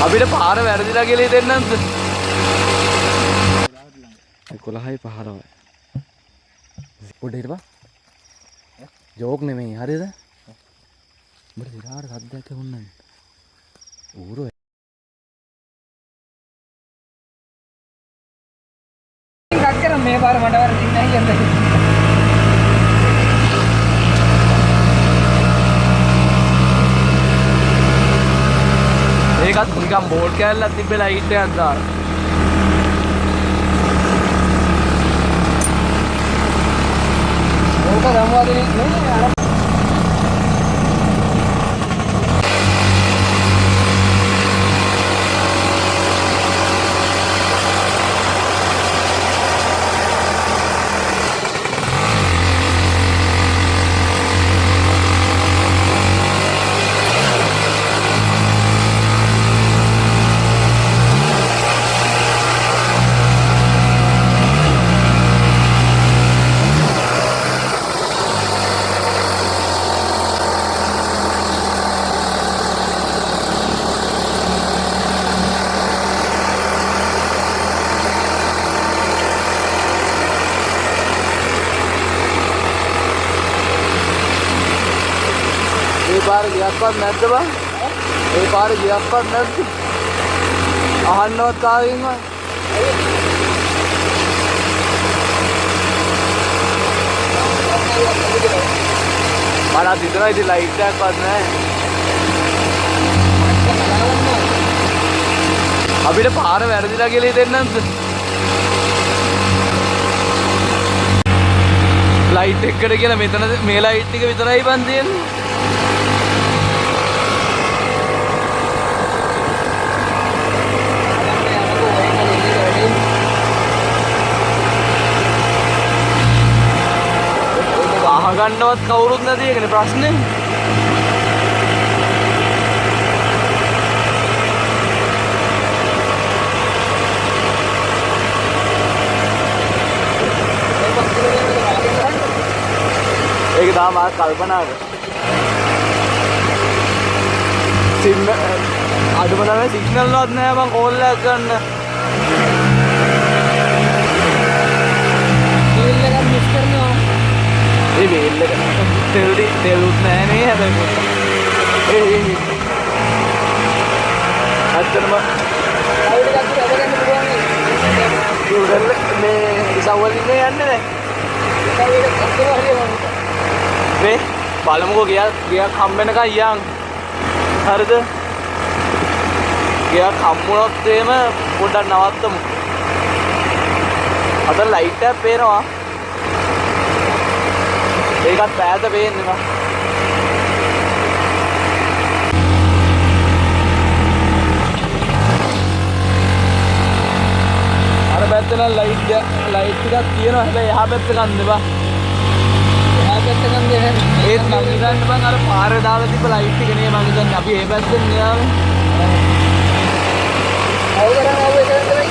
අපිට පාර වැරදිලා කියලා හිතෙන්නේ නැද්ද? 11යි 15යි. පොඩ්ඩ හිටපන්. ජෝක් නෙමෙයි හරිද? උඹට විරාට සද්දයක් ඇහුණා. ඌරෝ කට් කරන් මේ පාර මට වරදින්නේ නැහැ කියන්නේ. ඒකත් නිකන් බෝඩ් කෑල්ලක් තිබ්බලා ලයිට් එකක් දාලා. ඕක සම්වාදනේ නේ අර පාර ගියක්වත් නැද්ද බං? ඒ පාර ගියක්වත් නැද්ද? අහන්නවත් කාගෙන්වත්? මට හිතනවා ඉතින් ලයිට් එකක්වත් නැහැ. අපිට පාර වැරදිලා කියලා හිතෙන්නේ නැද්ද? ලයිට් එකට කියලා මෙතන මේ ලයිට් ටික විතරයි බන් තියෙන්නේ. ගන්නවත් කවුරුත් නැති එකනේ ප්‍රශ්නේ. ඒක තාම කල්පනා කර. සිම් අදම තමයි සිග්නල් එකක් නැහැ මං කෝල් එකක් ගන්න. කෝල් එකක් මිස් කරනවා. ඒ වේල් එක තෙලුත් නැහැ නේ හැබැයි ඇත්තටම කවුද ගත්තේ අපරන්න පුළුවන් මේ ඉසවලින් යන්නේ නැහැ ඒක අත්තම හරියම මේ බලමුකෝ ගියක් හම්බෙනකන් යන් හරිද ගියක් හම්බුනොත් එහෙම පොඩ්ඩක් නවත්තමු අද ලයිට් එකක් පේනවා ඒකත් පෑද පේන්නේ මම. අර පැත්තේ නම් ලයිට් ටිකක් තියෙනවා හැබැයි එහා පැත්ත ගන්න බා. එහා පැත්ත ගන්න දෙන්නේ. ඒත් මම හිතන්නේ බං අර පාරේ දාලා තිබ්බ ලයිට් ටික නේ මම හිතන්නේ අපි ඒ පැත්තෙන් ගියාම. අවුරන අවුව එකෙන් තමයි.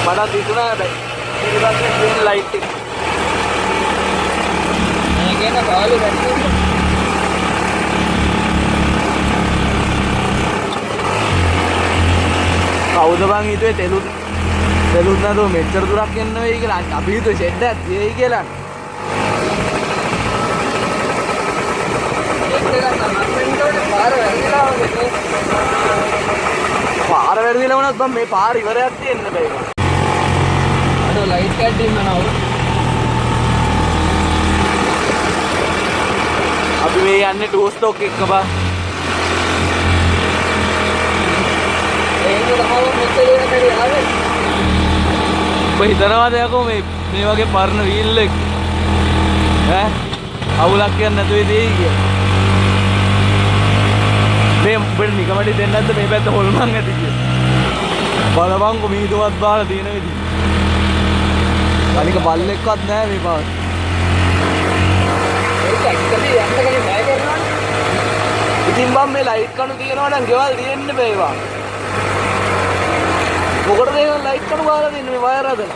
මට හිතුණා හැබැයි. ඊට පස්සේ තියෙන ලයිට් ටික කියන කාලේ වැටෙන්නේ කවුද බං හිතුවේ තෙලුත් නැතුව මෙච්චර දුරක් එන්න වෙයි කියලා අපි හිතුවේ ෂෙඩ් එකක් තියෙයි කියලා පාර වැරදිලා වුණත් බං මේ පාර ඉවරයක් තියෙන්න බෑ අර ලයිට් එකක් දෙන්නව අපි මේ යන්නේ ටූ ස්ටොක් එක බා. ඒක තමයි මෙතන යන්නේ ආවේ. ඔබ හිතනවාද යකෝ මේ වගේ පරණ වීල් එක ඈ අවුලක් කියන්නේ නැතුව ඉදී කියලා. මේ උඹට නිකමඩි දෙන්නේ නැද්ද මේ පැත්ත හොල්මන් ඇති කියලා. බලවංකෝ මීදුවත් බාලා දින විදිහ. අනික බල්ලෙක්වත් නැහැ මේ පාර. ඉතින් බම් මේ ලයිට් කණු තියෙනවා නම් ගෙවල් තියෙන්න බෑ ඒවා. මොකටද ඒ ලයිට් කණු ගාලා දෙන්නේ මේ වයර් හදලා?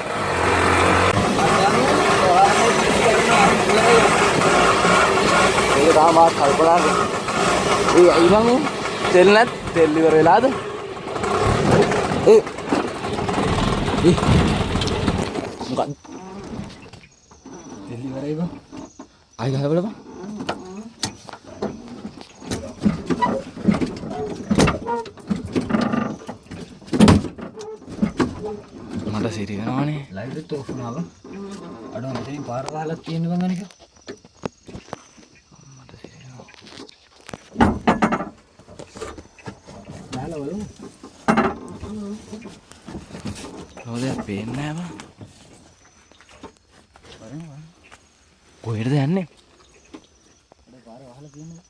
ඒක තාම කල්පනා කරලා. ඒ අයිලං තෙල් නැත් තෙල් ඉවර වෙලාද? මොකක්ද? තෙල් ඉවරයි බං. ආයි ගහලා බලපන්. මට සිරි වෙනවනේ. ලයිව් එකත් ඕෆ් වුණා බං. අඩෝ මෙතනින් පාර වහලා තියෙන බං අනික. මට සිරි වෙනවා. දාලා බලමු. රෝදයක් පේන්නේ නැහැ බං. බලමු. කොහෙටද යන්නේ? අඩෝ පාර වහලා තියෙනවා.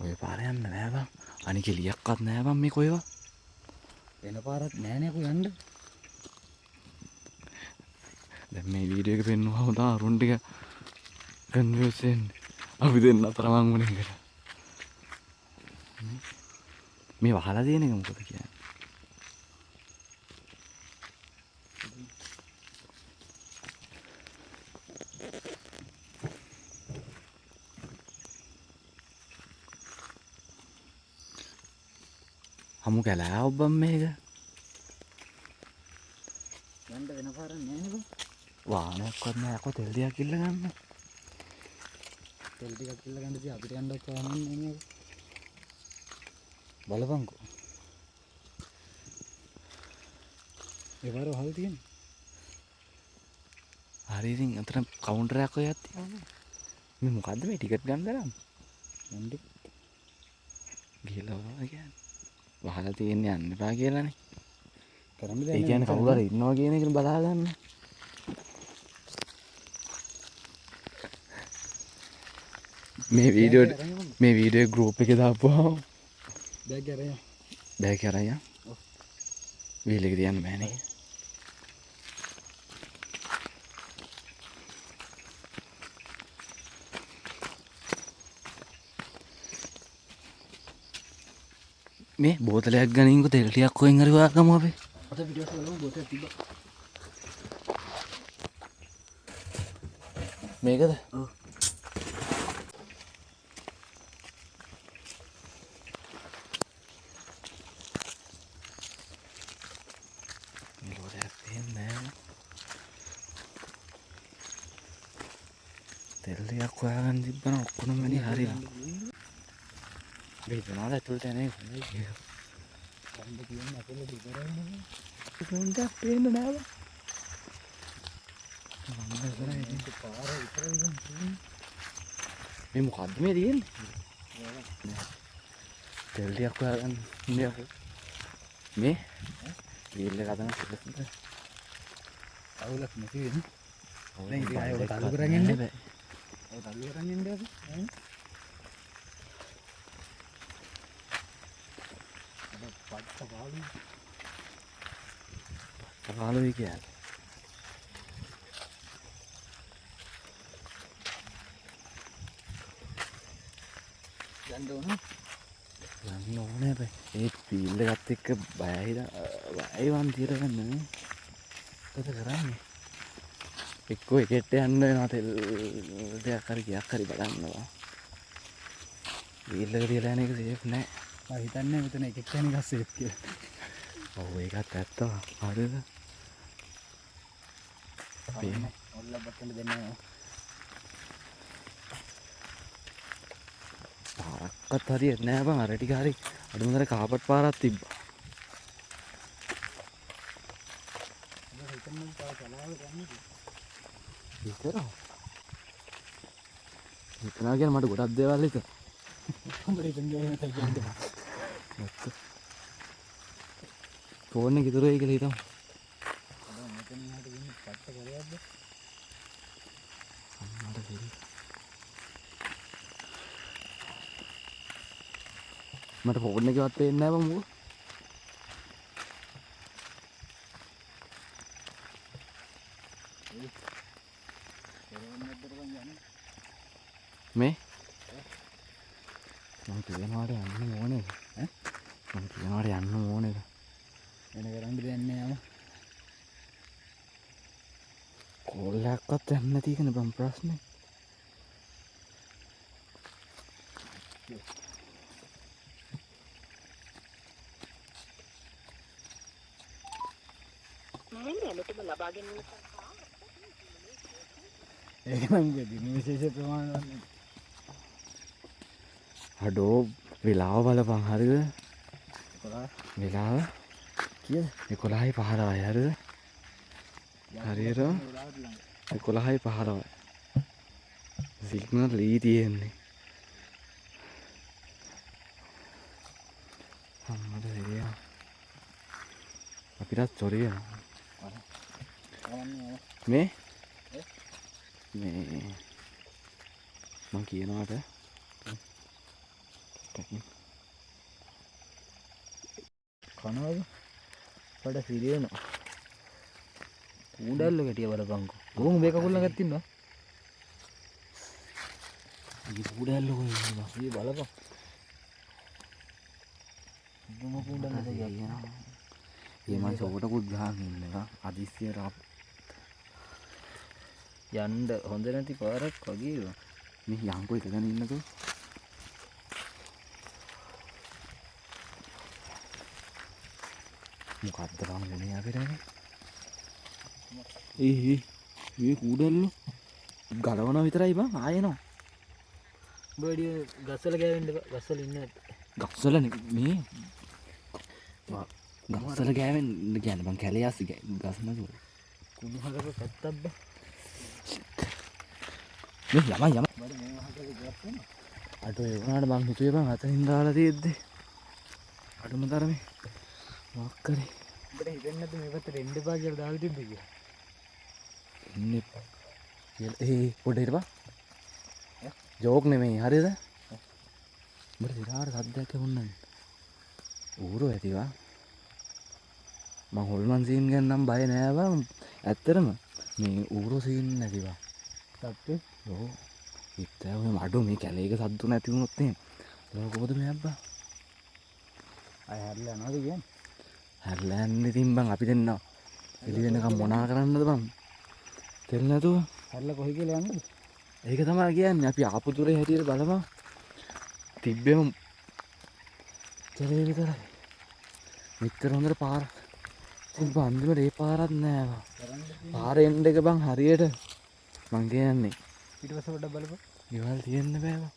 ඔය පාර යන්න නෑ බං. අනික එලියක්වත් නෑ බං මේ කොහෙවත්. වෙන පාරක් නෑනේ අපු යන්න. දැන් මේ වීඩියෝ එක පෙන්නුවාම තමයි අරුන් ටික කන්ෆියුස් වෙන්නේ. අපි දෙන්න අතරමං වුණ එකට. මේ වහලා තියෙන එක මොකද කියන්නේ? හමු කැලෑ ඔබ්බම් මේක. යන්න වෙන පාරක් නෑනේ බං. වාහනයක්වත් නෑ අකෝ තෙල් ටිකක් ඉල්ල ගන්න. තෙල් ටිකක් ඉල්ල ගන්න තියා අපිට යන්නත් වාහනයක් නෑ මේක. බලපන්කෝ. ඒ පාර වහලා තියෙන්නේ. හරි ඉතින් අතන කවුන්ටරයක් ඔය යත්තියි. මේ මොකද්ද මේ ටිකට් ගන්න තරම්? යන්න. ගිහලා වහලා කියන්නේ. වහලා තියෙන්නේ යන්න එපා කියලානේ. කරන්න ඒ කියන්නේ කවුරු හරි ඉන්නවා කියන එක බලා ගන්න. මේ වීඩියෝ ගෲප් එකේ දාපුවා. බෑග් අරගෙන. බෑග් අරන් යන්න. ඔව්. වීල් එක තියන්න බෑනේ. මේ බෝතලයක් ගනින්කෝ තෙල් ටිකක් කොහෙන් හරි හොයාගමු අපි. අත පිටිපස්ස බලමු බෝතලයක් තිබ්බා. මේකද? ඔව්. මෙලොරයක් පේන්නේ නැහැ. තෙල් ටිකක් හොයාගන්න තිබ්බනම් ඔක්කොම වැඩි හරියනවා. මේ දනාද ඇතුළට එන්නේ කොහොමද කියලා. කන්ද කියන්නේ අපේ ඉවරයිනේ. කොන්දක් පේන්නේ නැහැ බං. පාර විතරයි බං තියෙන්නේ. මේ මොකද්ද මේ තියෙන්නේ? තෙල් ටිකක් හොයාගන්න ඉන්නේ අපෝ. මේ වීල් එක අතන සිලසුද? අවුලක් නැති වෙන්නේ. දැන් ඉතින් ආයෙ ඔක තල්ලු කරගෙන ඉන්න බෑ. ඔය තල්ලු කරගෙන ඉන්න අපි. පත්ත පාලු. පාළුයි කියන්නේ. යන්න ඕන. යන්න ඕනේ බෑ. ඒ වීල් එකත් එක්ක බයයි වන් තියලා ගන්න නේ. මොකද කරන්නේ? එක්කෝ එකට යන්න වෙනවා තෙල් දෙයක් හරි ගියක් හරි බලන්නවා. වීල් එක තියලා යන එක සේෆ් නෑ. මම හිතන්නේ මෙතන එකෙක් යන එක සේෆ් කියලා. ඔව් ඒකත් ඇත්ත. හරිද? පේන්නේ. ඔල්ල බට්ටන්න දෙන්නේ නැහැ. පාරක්වත් හරියට නෑ බං. අර ටික හරි අඩුමතර කාපට් පාරක් තිබ්බා. මම හිතන්නේ තා කලාව යන්නේ. විතරයි. හිතනවා කියන්නේ මට ගොඩක් දේවල් හිතෙනවා. හොඳට හිතන්නේ නැහැ කියන්නේ. නැත්ත. ෆෝන් එක ඉතුරු වෙයි කියලා හිතමු. අද මෙතන හට වෙන්නේ පට්ට කරයක්ද? අම්මට දෙවි. මට ෆෝන් එකවත් පේන්නේ නැහැ බං මොකෝ. මේ මම කියනවාට යන්න ඕනේ. මම කියනවාට යන්න ඕනේ. වෙන කරන්න දෙන්නේ නැහැ. කෝල් එකක්වත් යන්න නැති එකනේ බං ප්‍රශ්නේ. ඒක නම් දින විශේෂ ප්‍රමාණයක් අඩෝ වෙලාව බලපන් හරිද? වෙලාව කීයද? 11යි 15යි හරිද? හරියට 11යි 15යි. සිග්නල් ඊ තියෙන්නේ. අම්මට දෙවියන්. අපිටත් චොරිය. මේ මං කියනවාට කනවද? පඩ සිරියනවා. ඌඩල්ල ගැටිය බලපංකෝ. ගොන් මේ කකුල් ළඟ තින්නවා. ඉතින් ඌඩල්ල කොහෙද ඉන්නේ? මේ බලපන්. මොන කුණ්ඩන්නද කියනවා. ඒ මං සෝටකුත් ගහන් ඉන්නවා. අදිස්සියට යන්න හොඳ නැති පාරක් වගේ මේ යංකෝ එකගෙන ඉන්නකෝ. මොකද්ද බං වෙන්නේ අපිට? මේ කුඩල්ලෝ ගලවනවා විතරයි බං ආයෙනවා. බඩිය ගස්සල ගෑවෙන්න ගස්සල ඉන්න ගස්සල මේ ගස්සල ගෑවෙන්න කියන්නේ බං කැලේ ආසි ගස් නෑ. කුණු හදක පැත්තක් බා. මේ යමයි බඩ මේ වහකට ගියක් වෙනවා. අඩෝ ඒ වුණාට මං හිතුවේ බං අතනින් දාලා තියෙද්දි අඩුම තරමේ මොකක් කරේ උඹට හිතෙන්නේ නැද්ද මේ පැත්තට එන්න එපා කියලා දාලා තිබ්බේ කියලා? ඉන්නේ කියලා පොඩ හිටපන්. ජෝක් නෙමෙයි හරිද? උඹට විරාට සද්දයක් ඇහුණා. ඌරෝ ඇතිවා. මං හොල්මන් සීන් ගැන නම් බය නෑ බං. ඇත්තටම මේ ඌරෝ සීන් නැතිවා. සත්‍ය ඔව්. ඉතින් ඔය මඩෝ මේ කැලේක සද්දු නැති වුණොත් එහෙම. ඒක කොහොමද මේ අබ්බා? අය හැරිලා යනවාද කියන්නේ? හැරිලා යන්නේ ඉතින් බං අපි දෙන්න එළි වෙනකම් මොනා කරන්නද බං? තෙල් නැතුව. හැරිලා කොහේ කියලා යන්නද? ඒක තමයි කියන්නේ අපි ආපු දුරේ හැටියට බලමු. තිබ්බෙම කැලේ විතරයි. මෙච්චර හොඳට පාර තිබ්බ අන්තිමට ඒ පාරක් නෑ බං. පාරේ එන්න එක බං හරියට මං කියන්නේ ඊට පස්සේ පොඩ්ඩක් බලපන්. ගෙවල් තියෙන්න බෑ බං.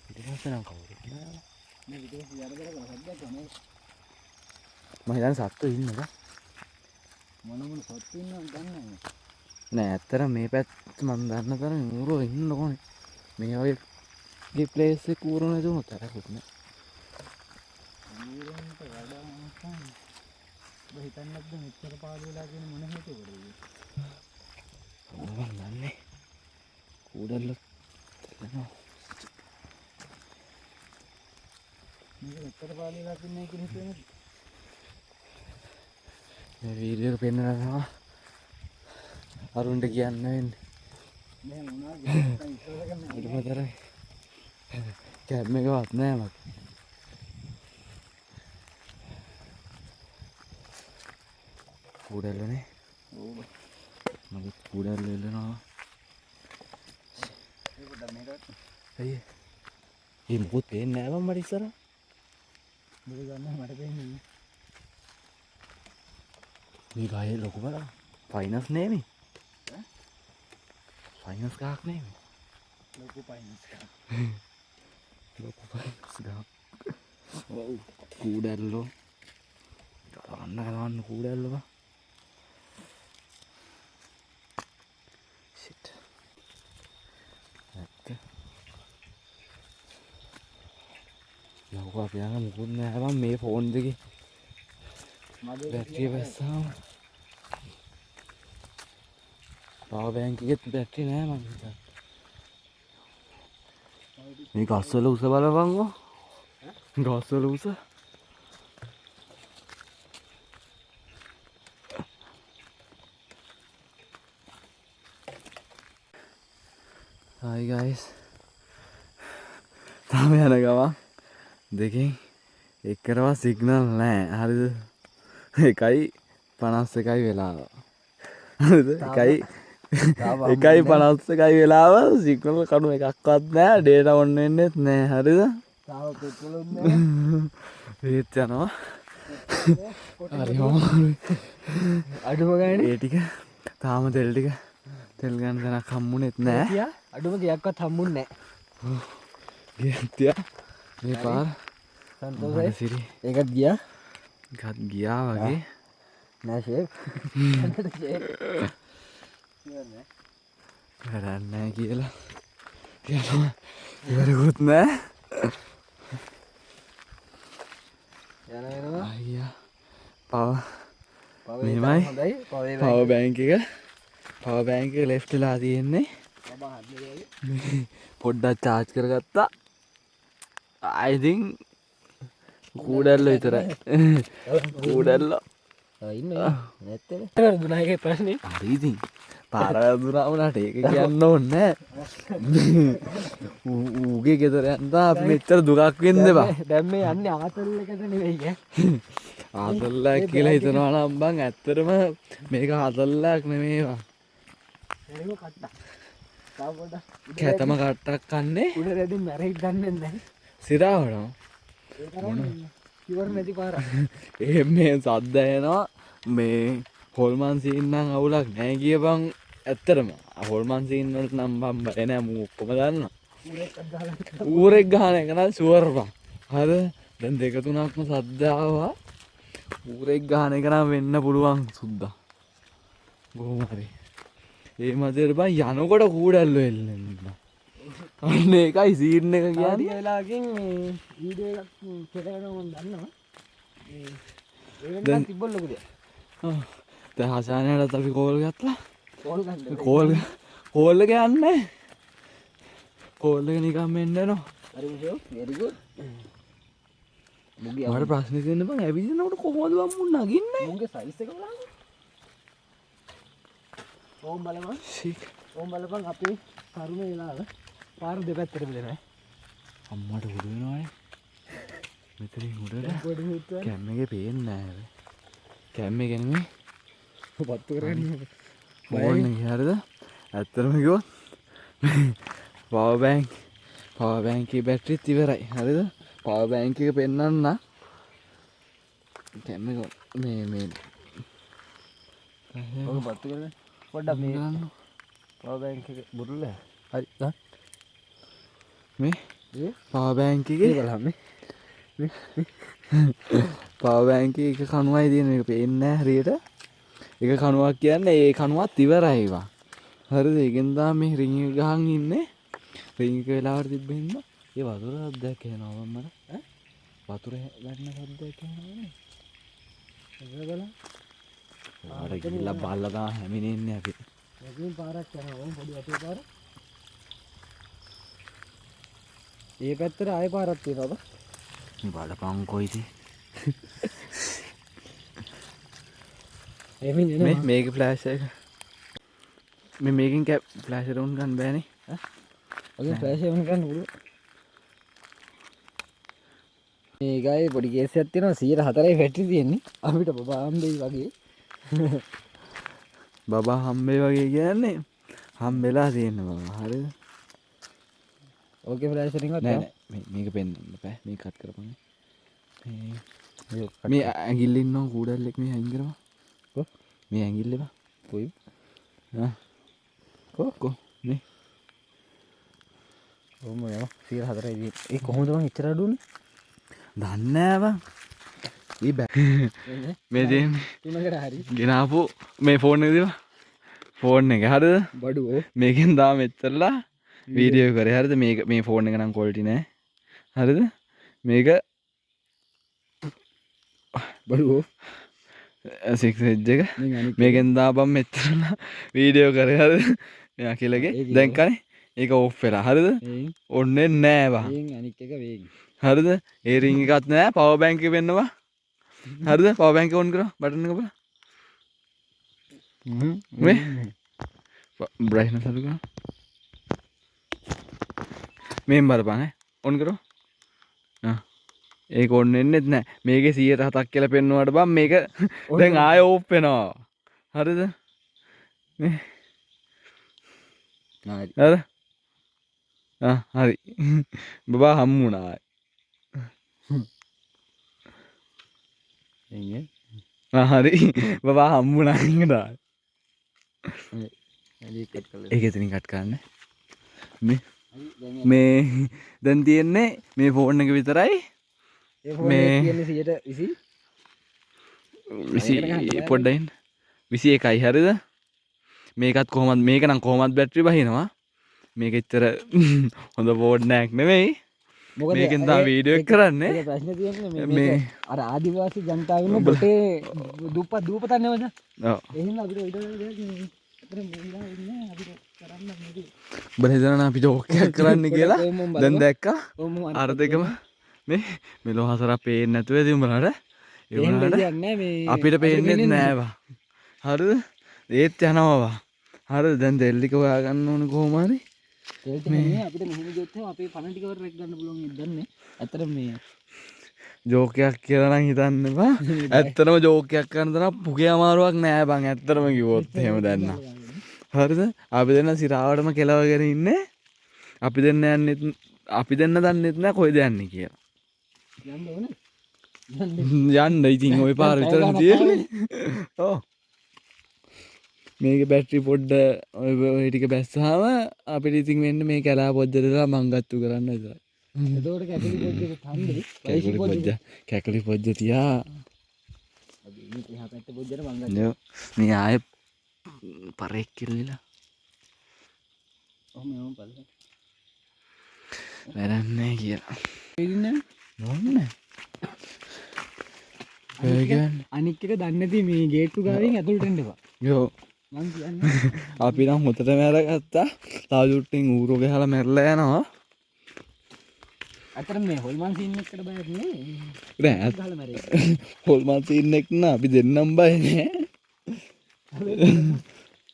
ඊට පස්සේ නම් කවුරුත් නෑ. මේ ඊට පස්සේ යර බලපන් සද්දයක් ගන්න. මම හිතන්නේ සත්තු ඉන්නද? මොන සත්තු ඉන්නවද දන්නේ නැහැ. නෑ ඇත්තට මේ පැත්ත මම දන්න තරම් ඌරෝ ඉන්න ඕනේ. මේ වගේ ප්ලේස් එක ඌරෝ නැති වුණොත් තරකුත් නෑ. ඌරන්ට වඩා මොකක්ද? ඔබ හිතන්නේ නැද්ද මෙච්චර පාළු වෙලා කියන මොන හේතුවකටද? මම දන්නේ. ඌඩල්ල තෙලනවා. මේක මෙච්චර පාළු වෙලා තින්නේ කියන හිතුවේ මේ වීඩියෝ එක පෙන්නනවා. අරුන්ට කියන්න වෙන්නේ. මේ මොනවද කියන්නේ ඉස්සරහ ගන්න. අඩුමතරයි. කැම් එකවත් නෑ මට. ඌඩල්ලනේ. ඕව. මගේ ඌඩල්ල එල්ලනවා. ඒක පොඩ්ඩක් මේකට. අයියේ. මේ මොකොත් පේන්නේ නෑ මම මට ඉස්සර. මොකද ගන්න මට දෙන්නේ. මේ ගහේ ලොකු බලන්න. ෆයිනස් නේ මේ. ෆයිනස් ගහක් නේ මේ. ලොකු පයින්ස් එක. ලොකු ෆයිනස් ගහක්. ඔව්. ඌඩල්ලෝ. ගලවන්න ඌඩල්ලෝ බා. shit. නැත්te. යකෝ අපි යන මොකුත් නෑ බං මේ ෆෝන් එකේ. මගේ බැටරිය වැස්සාම. පවර් බැංක් එකෙත් බැටරි නෑ මං හිතන්නේ. මේ ගස්වල උස බලපන්කෝ. ගස්වල උස. Hi guys. තාම යන ගමන් දෙකෙන් එකකටවත් සිග්නල් නෑ. හරිද? 1:51 වෙලාව. හරිද? එකයි 51යි වෙලාව සිග්නල් කඩු එකක්වත් නැහැ ඩේටා ඔන් වෙන්නෙත් නැහැ හරිද තාම පෙට්‍රෝලුත් නැහැ ඒත් යනවා හරි අඩුම ගානේ ඒ ටික තාම තෙල් ටික තෙල් ගන්න තැනක් හම්බුනේත් නැහැ අඩුම ගියක්වත් හම්බුන්නේ ගියත්තියා මේ පාර නැහැ සන්තෝෂයි සිරි ඒකත් ගියා එකත් ගියා වගේ නෑ ෂේප් වැඩක් නැහැ කියලා කියනවා ඉවරකුත් නැහැ යනවා අයියා පව පවේ මෙහෙමයි. හොඳයි පවේ පව බෑන්ක් එක ලෙෆ්ට් වෙලා තියෙන්නේ බබා හදන්නේ පොඩ්ඩක් charge කරගත්තා I think කූඩැල්ල විතරයි කූඩැල්ල ඉන්නේ නැත්තේ දුනාගේ ප්‍රශ්නේ හරි ඉතින් පාර වැදුනා වුණාට ඒක කියන්න ඕනේ ඌගේ ගෙදර යන්න අපි මෙච්චර දුකක් වෙන්න බා දැන් මේ යන්නේ ආතල් එකට නෙවෙයි ඈ ආතල්ලක් කියලා හිතනවා නම් බං ඇත්තටම මේක ආතල්ලක් නෙමේවා එරිම කට්ටා තාම පොඩ්ඩක් කැතම කට්ටක් කන්නේ උඩ රැදින් මැරෙක් දන්නේ නැහැ සිරාවනවා ඒ තරම් කිවර නැති පාර ඒ මේ සද්ද එනවා මේ හොල්මන් සීන් නම් අවුලක් නැහැ කියපන් ඇත්තටම හොල්මන් සීන් වලට නම් බම් බය නැහැ මූ ඔක්කොම දන්නවා ඌරෙක් ගහන එක නම් ෂුවර් බං හරි දැන් දෙක තුනක්ම සද්ද ආවා ඌරෙක් ගහන එක නම් වෙන්න පුළුවන් සුද්දා කොහොම හරි ඒ මැදට බං යනකොට කූඩැල්ල එල්ලෙන්න අන්න ඒකයි සීන් එක ආදී කියන්නේ වෙලාවකින් මේ වීඩියෝ එකක් කෙරෙනවා මම දන්නවා ඒ වෙනකන් තිබ්බොල්ලකද දැන් හසානයටත් අපි කෝල් ගත්තා කෝල් ගන්න කෝල් එක යන්නේ කෝල් එක නිකන් මෙන්න එනවා හරි මුෂෝ very good මුගේ මට ප්‍රශ්නේ තියෙන්නේ බං ඇවිදිනකොට කොහොමද බං මුන් නගින්නේ මුගේ සයිස් එක බලන්න ඕම් බලපන් ෂික් ඕම් බලපන් අපේ තරුණ වෙලාව පාර දෙපැත්තට බෙදෙනවා අම්මට උඩ වෙනවනේ මෙතනින් උඩට පොඩි මුත්තුව කැම් එකේ පේන්නේ නැහැ කැම් එක නෙමෙයි පත්තු කරගන්න ෆෝන් එක හරිද ඇත්තටම කිව්වොත් පවර් බැංක් එකේ බැටරිත් ඉවරයි හරිද පවර් බැංක් එක පෙන්නන්න කැම් එක මේ ඔක පත්තු කරගන්න පොඩ්ඩක් මේ ගන්න පවර් බැංක් එක බුරුල්ල හරි ගන්න මේ ඒ පවර් බැංක් ඒ එකේ බලන්න මේ පවර් බැංක් එකේ එක කණුවයි තියෙන එක පේන්නේ නැහැ හරියට එක කණුවක් කියන්නේ ඒ කණුවත් ඉවරයි වා හරිද ඒකෙන් තමයි මේ රින් එක ගහන් ඉන්නේ රින් එක වෙලාවට තිබ්බෙන්න ඒ වතුර සද්දයක් එනවා මම ඈ වතුර ගන්න සද්දයක් එනවනේ ඒක බලන්න ආර ගිහලා බල්ලා ගා හැමිනෙන්නේ අපි යකින් පාරක් යනවා ඕම් පොඩි අතේ පාර ඒ පැත්තට ආයෙ පාරක් තියෙනවා බලපං කොයිද එමින් එනවා මේක ෆ්ලෑෂ් එක මේකෙන් කැප් ෆ්ලෑෂ් එක උන් ගන්න බෑනේ ඈ ඔගේ ෆ්ලෑෂ් එක ගන්න පුළුවන් මේ ගායේ පොඩි කේස් එකක් තියෙනවා 104යි බැටරි තියෙන්නේ අපිට බබා හම්බෙයි වගේ බබා හම්බේ වගේ කියන්නේ හම්බෙලා තියෙන බබා හරිද ඕකේ ෆ්ලෑෂ් එකක් නෑ නෑ මේක පෙන්නන්න බෑ මේක කට් කරපන් මේ ඇඟිල්ල ඉන්නව කූඩල්ලෙක් මේ අයින් කරපන් කො මේ ඇඟිල්ල බා කොයි කො මේ ඕම යනවා 104යි ඒ කොහොමද මං එච්චර අඩුනේ දන්නේ නෑ බං ඊ බෑ මේ දෙන්නේ තුනකට හරි ගෙනාපු මේ ෆෝන් එක දිවා ෆෝන් එක හරිද බඩුවෝ මේකෙන් දාම එච්චරලා වීඩියෝ කරේ හරිද මේක මේ ෆෝන් එක නම් ක්වොලිටි නෑ හරිද මේක බඩුවෝ 6 එජ් එක මේකෙන් දාපම් මෙච්චරලා වීඩියෝ කරේ හරිද මෙයා කියලාගේ දැන් කනේ ඒක ඕෆ් වෙලා හරිද ඔන්නේ නෑ බා අනික් එක වේගි හරිද ඒ රින් එකත් නෑ පවර් බැංක් එක වෙන්නවා හරිද පවර් බැංක් එක ඔන් කරා බටන් එක බලන්න මේ බ්‍රයිට්නස් අඩු කරා මේන් බලපන් ඔන් කරෝ ඒක ඔන්න වෙන්නෙත් නෑ මේකේ 107ක් කියලා පෙන්නුවාට බම් මේක දැන් ආයෙ ඕෆ් වෙනවා හරිද මේ අර හරි බබා හම්බුණා හරි බබා හම්බුණා ඉංගදා ඒක එතනින් කට් කරන්න මේ දැන් තියෙන්නේ මේ ෆෝන් එක විතරයි මේ 20 පොඩ්ඩයින් 21යි හරිද මේකත් කොහොමද මේක නම් කොහොමත් බැටරි බහිනවා මේක එච්චර හොඳ ෆෝන් එකක් නෙවෙයි මේකෙන් තමයි වීඩියෝ එක කරන්නේ ප්‍රශ්නේ තියෙන්නේ මේ අර ආදිවාසී ජනතාව ඉන්න පොටේ දූපතක් නෙවෙද ඔව් එහෙනම් අපිට අතර මොනවා ඉන්නේ අපිට කරන්න මේක බල හිතන අපි ජෝක් එකක් කරන්න කියලා දැන් දැක්කා අර දෙකම මේ මෙලෝ හතරක් පේන්නේ නැතුව ඉතින් උඹලට ඒ වුණාට අපිට පේන්නේ නෑවා හරිද ඒත් යනවා හරිද දැන් දෙල්ලික හොයා ගන්න ඕනේ කොහොම හරි මේ අපිට මෙහෙම ගියොත් අපේ පණ ටික වර රෙක් ගන්න පුළුවන් ඉදන්නේ ඇත්තට මේ ජෝක් එකක් කියලා නම් හිතන්න එපා ඇත්තටම ජෝක් එකක් කරන තරම් පුගේ අමාරුවක් නෑ බං ඇත්තටම කිව්වොත් එහෙම දැන් හරිද අපි දෙන්න සිරාවටම කෙලවගෙන ඉන්නේ අපි දෙන්න දන්නෙත් නෑ කොහෙද යන්නේ කියලා යන්න ඕනේ යන්න ඉතින් ওই පාර විතරනේ තියෙන්නේ ඔව් මේක බැටරි පොඩ්ඩ ඔය ටික බැස්සාම අපිට ඉතින් වෙන්නේ මේ කැලා පොජ්ජදලා මංගත්තු කරන්න විතරයි එතකොට කැකලි පොජ්ජක තන්නේ කැකලි පොජ්ජ තියා අපි මේ එහා පැත්තේ පොජ්ජට මංගත්තු මේ ආයේ පරෙක් කිරලිලා ඔහොම යමු පල්ලෙ වැරන්නේ කියලා ඉන්නේ නෝන්නේ අනික් එක දන්නේ නැති මේ ගේට්ටු ගාවින් ඇතුළට එන්න එපා යෝ මං කියන්නේ අපි නම් හොතට මැරගත්තා තව චුට්ටින් ඌරෝ ගහලා මැරලා යනවා අතර මේ හොල්මන් සීන් එකකට බයක් නේ නෑ ගහලා මැරෙයි හොල්මන් සීන් එක නා අපි දෙන්නම් බය නෑ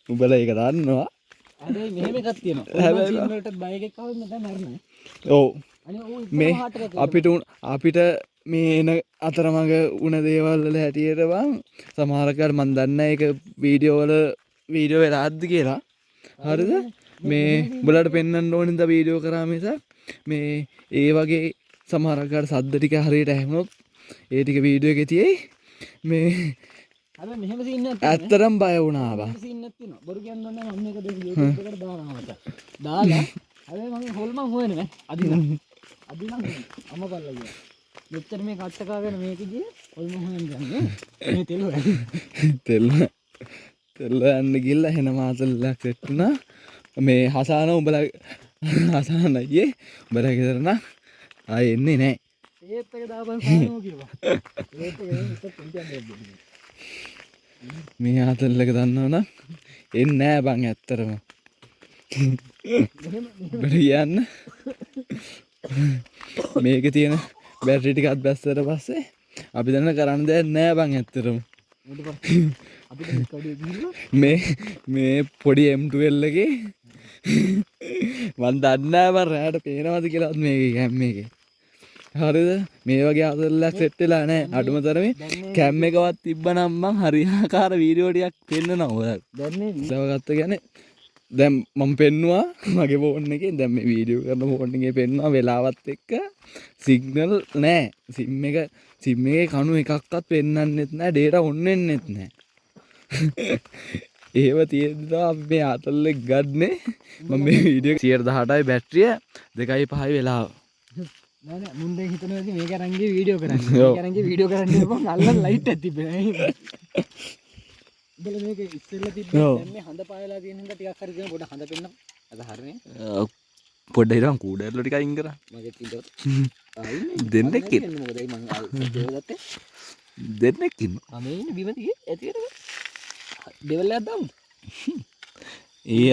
උඹලා ඒක දන්නවා අනේ මෙහෙම එකක් තියෙනවා හොල්මන් සීන් වලට බය එකක් ආවොත් මට මැරෙන්නේ ඔව් අනේ ඕ මේ අපිට මේ එන අතරමඟ උන දේවල් වල හැටියට බං සමහරකට මන් දන්නේ ඒක වීඩියෝ වෙලාද්දි කියලා හරිද මේ උඹලට පෙන්වන්න ඕනේ ඉඳ වීඩියෝ කරා මිසක් මේ ඒ වගේ සමහරකට සද්ද ටික හරියට ඇහුනොත් ඒ ටික වීඩියෝ එකේ තියෙයි මේ අර මෙහෙම සීන් එකක් ඇත්තටම බය වුණා බං සීන් එකක් තියෙනවා බොරු කියන්න ඕනේ මම මේක දැන් YouTube එකට දානවා මට දාලා අර මම හොල්මන් හොයන්නේ අදින්න අම්මපල්ලා ගියා මෙච්චර මේ කට්ට කාගෙන මේක ගියේ හොල්මන් හොයන්න ගන්නේ මේ තෙල් යන්න ගිහලා එන මාසල්ලක් සෙට් වුණා මේ හසාන උඹලා හසාන අයියේ උඹලා ගෙදර නම් ආයේ එන්නේ නැහැ ඒත් එක දාපන් සානෝ කියලා ඒත් එක මේ ආතල්ලක දන්නවනම් එන්නේ නෑ බං ඇත්තටම බඩ කියන්න මේක තියෙන බැටරි ටිකත් බැස්සට පස්සේ අපි දන්න කරන්න දෙයක් නෑ බං ඇත්තටම මේ පොඩි M12 එකේ මන් දන්නේ බං රැයට පේනවද කියලාත් මේකේ කැම් එකේ හරිද මේ වගේ ආතල්ලක් සෙට් වෙලා නැහැ අඩුම තරමේ කැම් එකවත් තිබ්බනම් මං හරියාකාර වීඩියෝ ටිකක් පෙන්නනවා ඔයාලට දැන් ගත්ත කියන්නේ දැන් මම පෙන්නවා මගේ ෆෝන් එකේ දැන් මේ වීඩියෝ කරන ෆෝන් එකේ පෙන්නවා වෙලාවත් එක්ක සිග්නල් නැහැ සිම් එකේ කණු එකක්වත් පෙන්වන්නෙත් නැහැ ඩේටා ඔන් වෙන්නෙත් නැහැ ඒව තියෙද්දි අපි මේ ආතල්ලෙක් ගන්නේ මම මේ වීඩියෝ 118යි බැටරිය 2.5 වෙලාව නෑ නෑ මුන් දැන් හිතනවා ඉතින් මේක අරන් ගියේ වීඩියෝ කරන්න මේක අරන් ගියේ වීඩියෝ කරන්න ඉතින් අල්ලන් ලයිට් එකක් තිබ්බේ නෑ මේක ඉස්සෙල්ලා තිබ්බේ දැන් මේ හඳ පායලා තියෙන හින්දා ටිකක් හරි දෙන පොඩ හඳ පෙන්න අද හරිනේ පොඩ්ඩ හිටන් කූඩර්ල ටික අයින් කරා මගේ තින්දොත් දෙන්නෙක් ඉන්න මොකද මං ගත්තේ දෙන්නෙක් ඉන්නවා මම ඉන්නේ බිම තියේ ඇතියට ඩෙවල් එකක් දාමු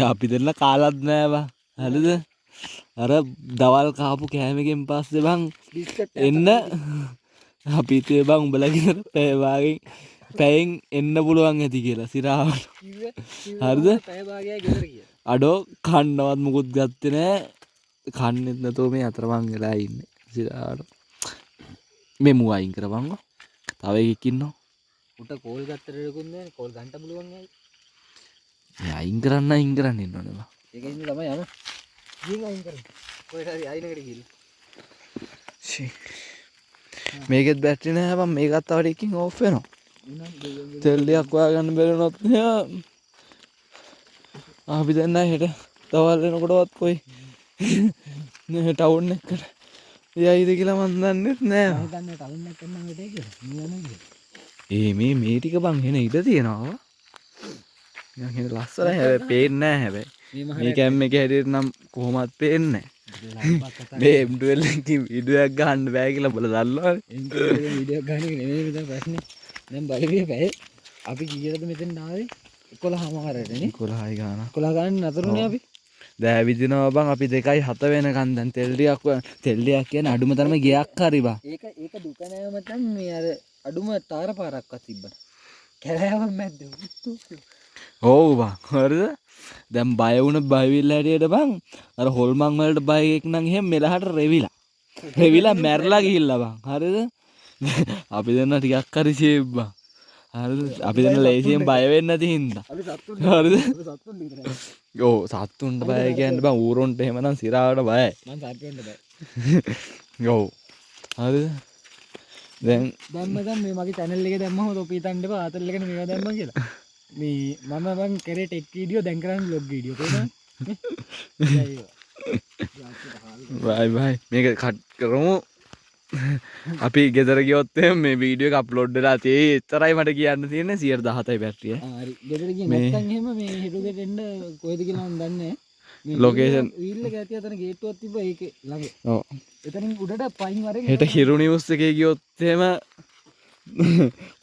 අපි දෙන්න කාලත් නෑ බා හරිද අර දවල් කාපු කෑමකින් පස්සේ බං එන්න අපි හිතුවේ බං උඹලා ගෙදර පැයෙන් එන්න පුළුවන් ඇති කියලා සිරාවට හරිද පැය භාගයක් ගෙදර ගියා අඩෝ කන්නවත් මුකුත් ගත්තේ නෑ කන්නෙත් නැතෝ මේ අතරමං වෙලා ඉන්නේ සිරාවට මේ මුව අයින් කරපන්කො තව එකෙක් ඉන්නවා උට කෝල් ගත්තට දෙකුත් නෑ කෝල් ගන්න පුළුවන් ඇයි අයින් කරන්න ඉන්න ඕනේ බා ඒකෙන් තමයි යම ගිහින් අයින් කරමු. කොහෙට හරි අයිනකට ගිහින්. මේකෙත් බැටරි නැහැ බං. මේකත් තව ටිකකින් ඕෆ් වෙනවා. තෙල් ටිකක් හොයාගන්න බැරි වුණොත් අපි දැන් නැහැ හෙට දවල් වෙනකොටවත් කොයි නේ ටවුන් එකට යයිද කියලා මන් දන්නේ නැහැ. මම දන්නේ ටවුන් එකට නම් වෙටේ කියලා. නියමයි. මේ ටික බං හෙන ඉඩ තියෙනවා. නිකන් හෙන ලස්සනයි හැබැයි පේන්නේ නැහැ හැබැයි. මේ කැම් එක හැටියට නම් කොහොමවත් පේන්නේ නැහැ. මේ M12 එකකින් වීඩියෝ එකක් ගන්න බෑ කියලා බලලා දන්නවනේ. වීඩියෝ ගන්න එක නෙමෙයි මෙතන ප්‍රශ්නේ. දැන් බලපිය බෑ. අපි කීයටද මෙතෙන් ආවේ? 11:00ටනේ. 11යි ගාන. 11 ගාන නතරුනේ අපි. දැන් ඇවිදිනවා බං අපි 2:07 වෙනකන් දැන් තෙල් ටිකක් කියන්නේ අඩුම තරම ගියක් හරි බං. ඒක දුක නෑ මචං මේ අර අඩුම තාර පාරක්වත් තිබ්බන. කැලෑවක් මැද්ද උත්තු. ඔව් බං හරිද? දැන් බය වුණ බයවිල්ල හැටියට බං අර හොල්මන් වලට බය එකක් නම් එහෙම මෙලහට රෙවිලා මැරලා ගිහිල්ලා බං. හරිද? අපි දෙන්න ටිකක් හරි ෂේප් බං. හරිද? අපි දෙන්න ලේසියෙන් බය වෙන්නේ නැති හින්දා. හරිද? ඔව් සත්තුන්ට බය කියන්නේ බං ඌරොන්ට එහෙමනම් සිරාවට බයයි. මං සත්තුන්ට බය. ඔව්. හරිද? දැන් මේ මගේ channel එකේ දැම්මම ඔප හිතන්න එපා ආතල් එකනේ මේවා දැම්මා කියලා. මේ මම බං කරේ ටෙක් වීඩියෝ දැන් කරන්නේ vlog වීඩියෝ කොහොමද? බයි මේක කට් කරමු. අපි ගෙදර ගියොත් මේ වීඩියෝ එක අප්ලෝඩ් වෙලා තියෙයි. එච්චරයි මට කියන්න තියෙන්නේ 117යි බැටරිය. හරි. ගෙදර ගියේ නැත්නම් එහෙම මේ හෙළුගෙට එන්න කොහෙද කියලා මම දන්නේ නැහැ. ලොකේෂන් වීල් එක ඇති අතන ගේට්ටුවක් තිබ්බා ඒකේ ළඟ. ඔව්. එතනින් උඩට පයින් වරෙන් හෙට හිරු නිවුස් එකේ ගියොත් එහෙම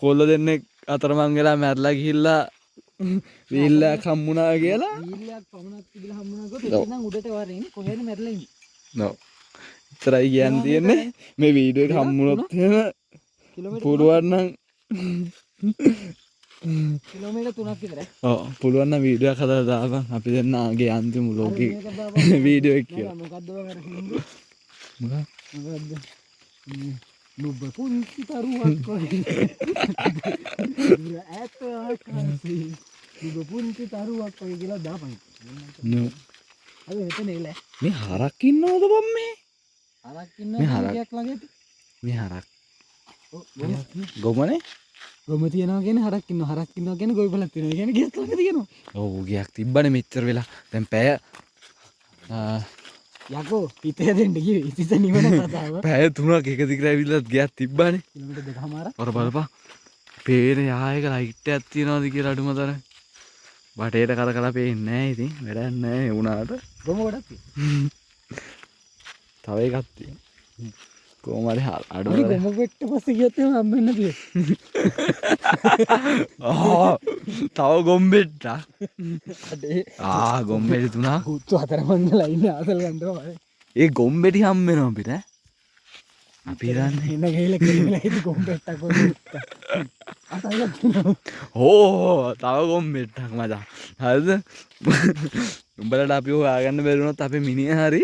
කොල්ල දෙන්නෙක් අතරමං වෙලා මැරලා ගිහිල්ලා වීල් එකක් හම්බුණා කියලා. වීල් එකක් පමණක් තිබිලා හම්බුණා කොට එතන උඩට වරෙන් කොහෙද මැරලා ඉන්නේ. නෝ. ඉතරයි කියන්න තියෙන්නේ මේ වීඩියෝ එක හම්බුනොත් එහෙම පුළුවන් නම් කිලෝමීටර් 3ක් විතර. ඔව් පුළුවන් නම් වීඩියෝ එකක් හදලා දාපන්. අපි දෙන්න ආගේ අන්තිම ලෝකේ වීඩියෝ එක කියලා. මොකද්ද ඔය අර හින්දු? මොකද්ද? නුඹ පුංචි තරුවක් වගේ. නුඹ පුංචි තරුවක් වගේ කියලා දාපන්. නෝ. අද එතන එල. මේ හරක් ඉන්නවද බම් මේ? හරක් ඉන්නවා කීයක් ළඟද? මේ හරක්. ගොමනේ? ගොම තියනවා කියන්නේ හරක් ඉන්නවා. හරක් ඉන්නවා කියන්නේ ගොවිපලක් තියෙනවා. කියන්නේ ගියක් ළඟ තියෙනවා. ඔව් ගියක් තිබ්බනේ මෙච්චර වෙලා. දැන් පැය යකෝ හිතේ දෙන්න කිව්වේ. ඉතින් නිවන කතාව. පැය 3ක් එක දිගට ඇවිල්ලත් ගියක් තිබ්බනේ. කිලෝමීටර් 2කමාරක්. අර බලපන්. පේන යායක ලයිට් එකක් තියනවාද කියලා අඩුමතර. බටේට කර කර පේන්නේ නැහැ ඉතින්. වැඩක් නැහැ වුණාට. ගොම ගොඩක් තියෙනවා. තව එකක් තියෙනවා. කොහොම හරි අඩු අපි ගොම පෙට්ට පස්සේ ගියත් එහෙම හම්බෙන්න තියෙනවා. තව ගොම්බෙට්ටක්. අඩේ ගොම්බෙටි තුනක්. උත්තු හතර මංගලා ඉන්නේ ආසල් ගන්නවා. ඒ ගොම්බෙටි හම්බ වෙනවා අපිට. අපි දන්නේ එන්න ගිහලා කෙලිලා හිටි ගොම පෙට්ටක් වගේ. අතල්ලා තියෙනවා. තව ගොම්බෙට්ටක් මචං. හරිද? උඹලට අපි හොයාගන්න බැරි වුණොත් අපේ මිනිහ හරි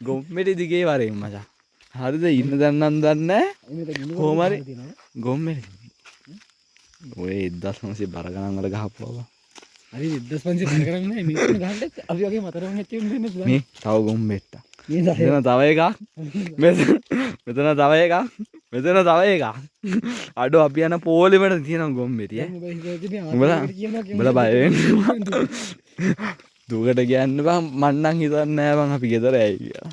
ගොම්බෙටි දිගේ වරෙන් මචං. හරිද? ඉන්න දැන් නම් දන්නේ නැහැ. කොහොම හරි ගොම්බෙටි. ඔය 1900 බර ගණන් වල ගහපුවා. හරි 1500 බර ගණන් නෑ මිනිස්සු ගහන්න අපි වගේ මතරම හැටියෙන් දෙන්නේ. මේ තව ගොම්බෙට්ටක්. මෙතන තව එකක්. මෙතන තව එකක්. මෙතන තව එකක්. අඩෝ අපි යන පොලෙමට තියෙන ගොම්බෙටි ඈ. උඹලා බය වෙන්න. දුකට කියන්න බං මන් නම් හිතන්නේ නෑ බං අපි ගෙදර ඇයි කියලා.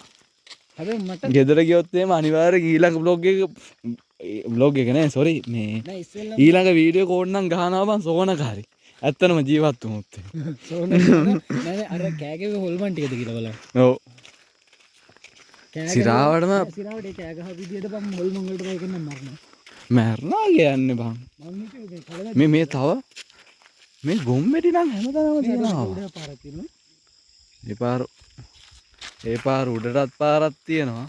හැබැයි මට ගෙදර ගියොත් එහෙම අනිවාර්යෙන් ඊළඟ vlog එක නෑ සෝරි මේ ඊළඟ වීඩියෝ කෝඩ් නම් ගහනවා බං සෝනකාරී. ඇත්තනම ජීවත් වුණොත්. සෝන නෑ අර කෑගේ හොල්මන් ටිකද කියලා බලන්න. ඔව්. සිරාවටම සිරාවට ඒ කෑ ගහ විදියට බං හොල්මන් වලට බයි කරන්න මරනවා. මැරනා කියන්නේ බං. මේ තව මේ ගොම්බෙටි නම් හැමදාම තියෙනවා. ඒ පාර උඩටත් පාරක් තියෙනවා.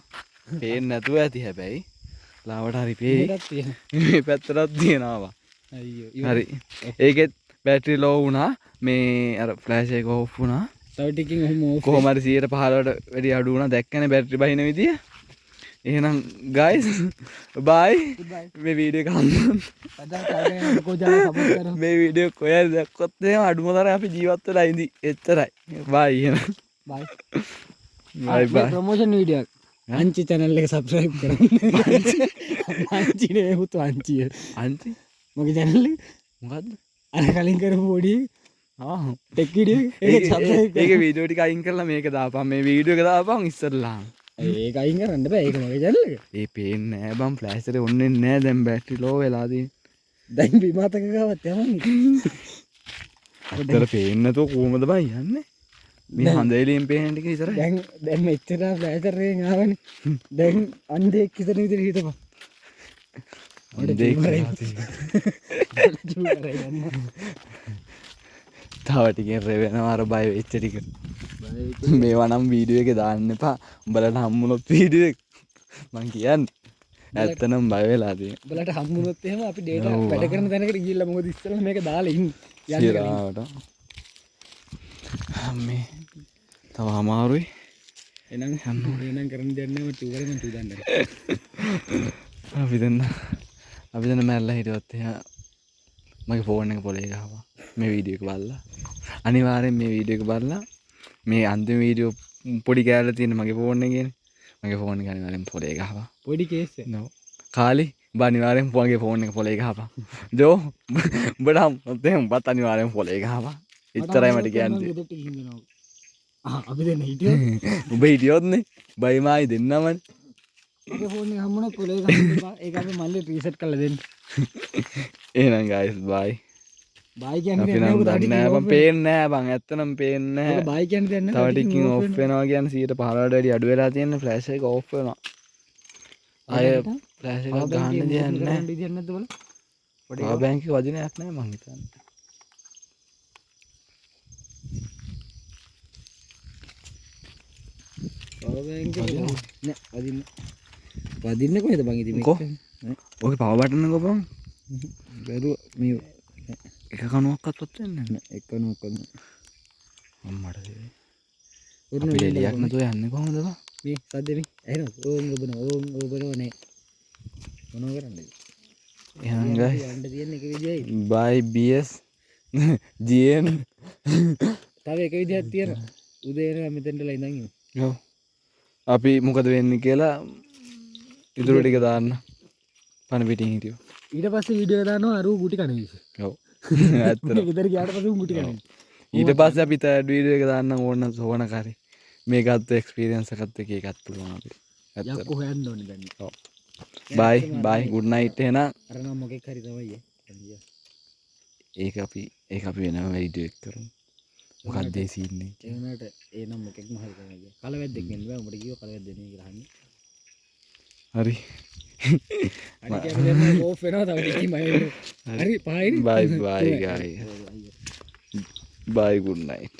පේන්නේ නැතුව ඇති හැබැයි. ලාවට හරි පේයි. මේ පැත්තටත් තියෙනවා. අයියෝ. හරි. ඒකෙත් බැටරි ලෝ වුණා. මේ අර ෆ්ලෑෂ් එක ඕෆ් වුණා. තව ටිකකින් ඔහොම ඕෆ්. කොහොම හරි 115ට වැඩි අඩු වුණා. දැක්කනේ බැටරි බහින විදිය. එහෙනම් guys bye Goodbye. මේ වීඩියෝ එක හම්බුන අද කාගෙන කොජාල සපෝට් කරමු. මේ වීඩියෝ කොහෙද දැක්කොත් එහෙම අඩුමතරම අපි ජීවත් වෙලා ඉඳි එච්චරයි bye එහෙනම් bye. bye bye promotion video එකක්. අංචි channel එක subscribe කරන්න. අංචි නේ පුතු අංචිය. අන්ති මගේ channel එක මොකද්ද අර කලින් කරපු පොඩි ආ ටෙක් වීඩියෝ ඒක subscribe ඒක වීඩියෝ ටික අයින් කරලා මේක දාපන් මේ වීඩියෝ එක දාපන් ඉස්සරලා ඒක අයින් කරන්න බෑ ඒක මගේ channel එක. ඒ පේන්නේ නෑ බං ෆ්ලෑෂ් එකේ ඔන්නේ නෑ දැන් බැටරි ලෝ වෙලා තියෙන්නේ දැන් බිමාතක ගාවත් යවන්නේ. අතර පේන්නේ නැතුව කොහමද බං යන්නේ මේ හඳ එළියෙන් පේන ටික ඉතරයි දැන් මෙච්චර ෆ්ලෑෂර් එකෙන් ආවනේ. දැන් අන්දෙක් ඉතන විදිහට හිටපන්. දෙක තව ටිකෙන් රෙවෙනවා අර බය වෙච්ච ටික මේවා නම් වීඩියෝ එකේ දාන්න එපා උඹලට හම්බුනොත් වීඩියෝ එක මං කියන්නේ ඇත්තනම් බය වෙලා තියෙනවා උඹලට හම්බුනොත් එහෙම අපි ඩේටා වැඩ කරන තැනකට ගිහිල්ලා මොකද ඉස්සෙල්ලා මේක දාලා ඉන්නේ. සිරාවට අම්මේ තව අමාරුයි එනං කරන්න දෙයක් නෑ මට උගලෙන් මට උදන්න. අපි දෙන්න මැරලා හිටියොත් එහෙනම් මගේ ෆෝන් එක පොලේ ගහපන් මේ වීඩියෝ එක බලලා අනිවාර්යෙන් මේ වීඩියෝ එක බලලා මේ අන්තිම වීඩියෝ පොඩි කෑල්ල තියෙන මගේ ෆෝන් එකේනේ මගේ ෆෝන් එක අනිවාර්යෙන් පොලේ ගහපන් පොඩි කේස් එක. නෝ කාලි උඹ අනිවාර්යෙන් මගේ ෆෝන් එක පොලේ ගහපන් ජෝ උඹට හම්බුනොත් එහෙනම් උඹත් අනිවාර්යෙන් පොලේ ගහපන් එච්චරයි මට කියන්නේ අපි දෙන්න හිටියෝ. උඹ හිටියොත්නේ බයිමායි දෙන්නමනේ මගේ ෆෝන් එක හම්බුනොත් පොලේ ගහන්න එපා. ඒක අපි මල්ලේ රීසෙට් කරලා දෙන්න. එහෙනම් guys bye බයි කියන්නේ අපි නම් දන්නේ නෑ බං පේන්නේ නෑ බං ඇත්තනම් පේන්නේ ඔක නෑ බයි කියන්නේ දැන් තව ටිකකින් ඔෆ් වෙනවා කියන්නේ 115ට වැඩි අඩු වෙලා තියෙන ෆ්ලෑෂ් එක ඔෆ් වෙනවා අය ෆ්ලෑෂ් එක ගන්න දෙයක් නෑ විදියක් නැද්ද බල. පවර් බැංක් එක වදිනයක් නෑ මං හිතන්නේ පවර් බැංක් එක නෑ වදින්න කොහෙද බං ඉතින් කො? ඔගේ පවර් බටන් එක කොපන් බැලුව මේ එක කණුවක්වත් ඔත් වෙන්නේ නෑ එක නෝකන අම්මට දෙවි අපි එලියක් නැතුව යන්නේ කොහොමද බං මේ සද්දෙමි එහෙනම් ඕම් ඔබනෝනේ මොනව කරන්නද එහෙනම් guys යන්න තියෙන එක විදියයි bye bs gn තව එක විදියක් තියෙනවා උදේ එනවා මෙතෙන්ටලා ඉඳන් ඉන්න ඔව් අපි මොකද වෙන්නේ කියලා ඉතුරු ටික දාන්න පණ පිටින් හිටියෝ ඊට පස්සේ වීඩියෝ එක දානවා අර ගුටි කන විදිහ ඔව් ඇත්තට ගෙදර ගියාට පස්සේ ගුටි කන ඊට පස්සේ අපි තව වීඩියෝ එක දාන්න ඕන සෝන කරේ මේකත් එක්ස්පීරියන්ස් එකත් එක එකත් පුළුවන් අපිට ඇත්තට යක්කෝ හොයන්න ඕනේ දැන් ඔව් bye bye good night එහෙනම් අර නම් මොකෙක් හරි තමයි ඒක අපි වෙනම වීඩියෝ එක කරමු මොකක්ද ඒ සීන් එක ඒ වුණාට ඒ නම් මොකෙක්ම හරි තමයි කලවැද්දෙක් වෙන්න බෑ උඹට කිව්ව කලවැද්ද නේ කියලා අහන්නේ හරි අනිත් එක දැන් ඕෆ් වෙනවා තව ටිකකින් බය වෙනවා හරි පහයි bye bye guys bye good night